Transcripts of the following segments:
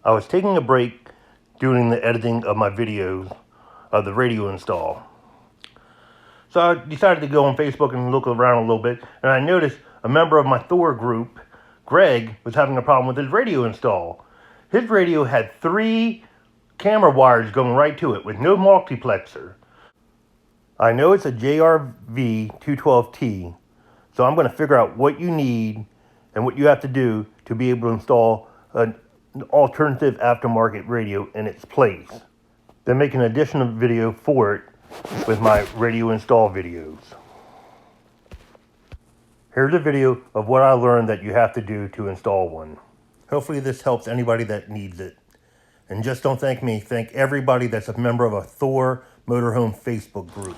I was taking a break doing the editing of my videos of the radio install. So I decided to go on Facebook and look around a little bit, and I noticed a member of my Thor group, Greg, was having a problem with his radio install. His radio had 3 camera wires going right to it with no multiplexer. I know it's a JRV212T, so I'm going to figure out what you need and what you have to do to be able to install an alternative aftermarket radio in its place. Then make an additional video for it with my radio install videos. Here's a video of what I learned that you have to do to install one. Hopefully this helps anybody that needs it. And just don't thank me, thank everybody that's a member of a Thor Motorhome Facebook group.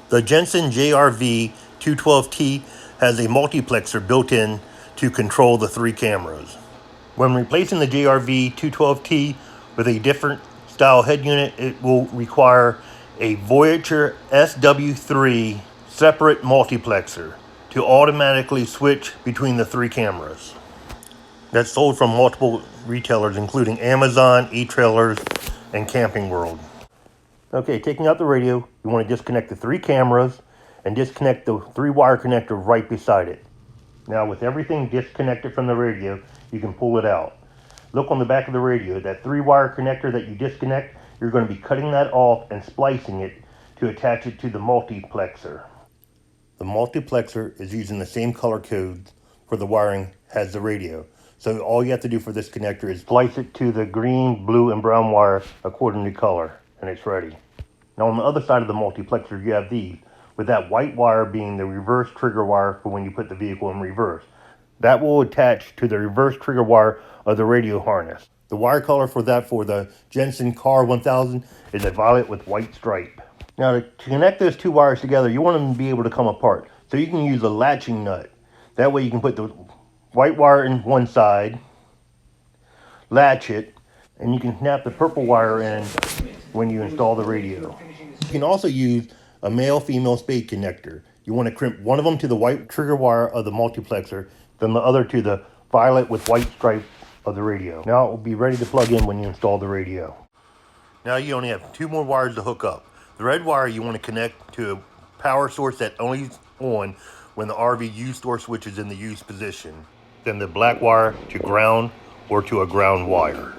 The Jensen JRV212T has a multiplexer built in to control the 3 cameras. When replacing the JRV212T with a different style head unit, it will require a Voyager SW3 separate multiplexer to automatically switch between the 3 cameras. That's sold from multiple retailers including Amazon, eTrailers, and Camping World. Okay, taking out the radio, you want to disconnect the 3 cameras and disconnect the 3-wire connector right beside it. Now with everything disconnected from the radio, you can pull it out. Look on the back of the radio, that 3-wire connector that you disconnect, you're going to be cutting that off and splicing it to attach it to the multiplexer. The multiplexer is using the same color codes for the wiring as the radio. So all you have to do for this connector is splice it to the green, blue, and brown wire according to color, and it's ready. Now on the other side of the multiplexer, you have these, with that white wire being the reverse trigger wire for when you put the vehicle in reverse. That will attach to the reverse trigger wire of the radio harness. The wire color for that for the Jensen JR1000 is a violet with white stripe. Now to connect those 2 wires together, you want them to be able to come apart. So you can use a latching nut. That way you can put the white wire in one side, latch it, and you can snap the purple wire in when you install the radio. You can also use a male-female spade connector. You want to crimp one of them to the white trigger wire of the multiplexer, then the other to the violet with white stripe of the radio. Now it will be ready to plug in when you install the radio. Now you only have 2 more wires to hook up. The red wire you want to connect to a power source that only is on when the RV U store switch is in the use position. Then the black wire to ground or to a ground wire.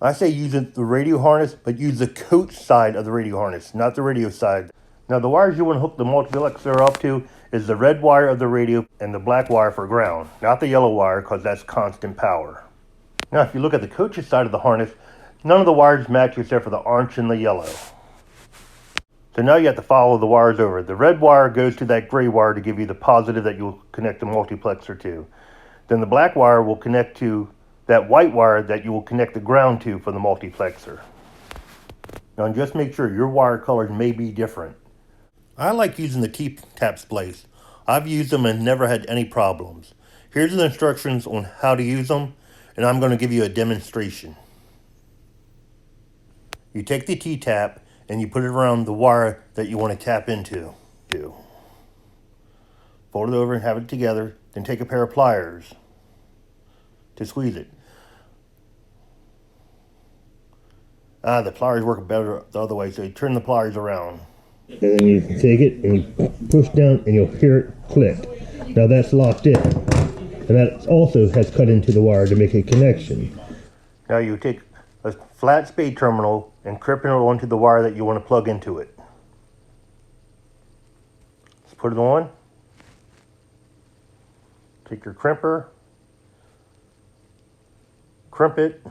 I say use the radio harness, but use the coach side of the radio harness, not the radio side. Now the wires you want to hook the multiplexer up to is the red wire of the radio and the black wire for ground, not the yellow wire because that's constant power. Now if you look at the coach's side of the harness, none of the wires match except for the orange and the yellow. So now you have to follow the wires over. The red wire goes to that gray wire to give you the positive that you'll connect the multiplexer to. Then the black wire will connect to that white wire that you will connect the ground to for the multiplexer. Now just make sure your wire colors may be different. I like using the T-tap splice. I've used them and never had any problems. Here's the instructions on how to use them, and I'm going to give you a demonstration. You take the T-tap and you put it around the wire that you want to tap into. Fold it over and have it together, then take a pair of pliers to squeeze it. The pliers work better the other way, so you turn the pliers around. And then you take it and you push down and you'll hear it click. Now that's locked in. And that also has cut into the wire to make a connection. Now you take a flat spade terminal and crimp it onto the wire that you want to plug into it. Let's put it on. Take your crimper, crimp it.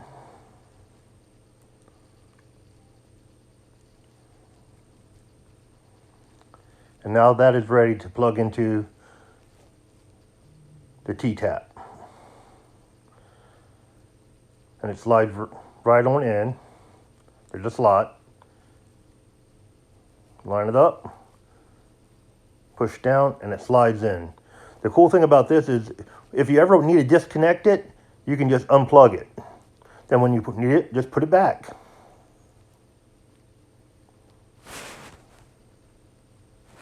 And now that is ready to plug into the T-tap. And it slides right on in. There's a slot. Line it up, push down, and it slides in. The cool thing about this is if you ever need to disconnect it, you can just unplug it. Then when you need it, just put it back.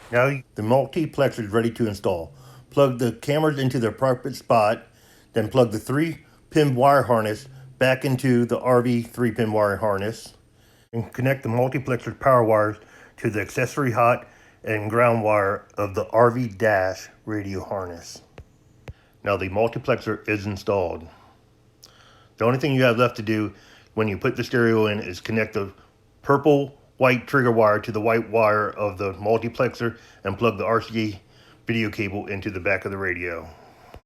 Now the multiplexer is ready to install. Plug the cameras into their appropriate spot, then plug the 3-pin wire harness back into the RV 3-pin wiring harness and connect the multiplexer's power wires to the accessory hot and ground wire of the RV dash radio harness. Now the multiplexer is installed. The only thing you have left to do when you put the stereo in is connect the purple white trigger wire to the white wire of the multiplexer and plug the RCA video cable into the back of the radio.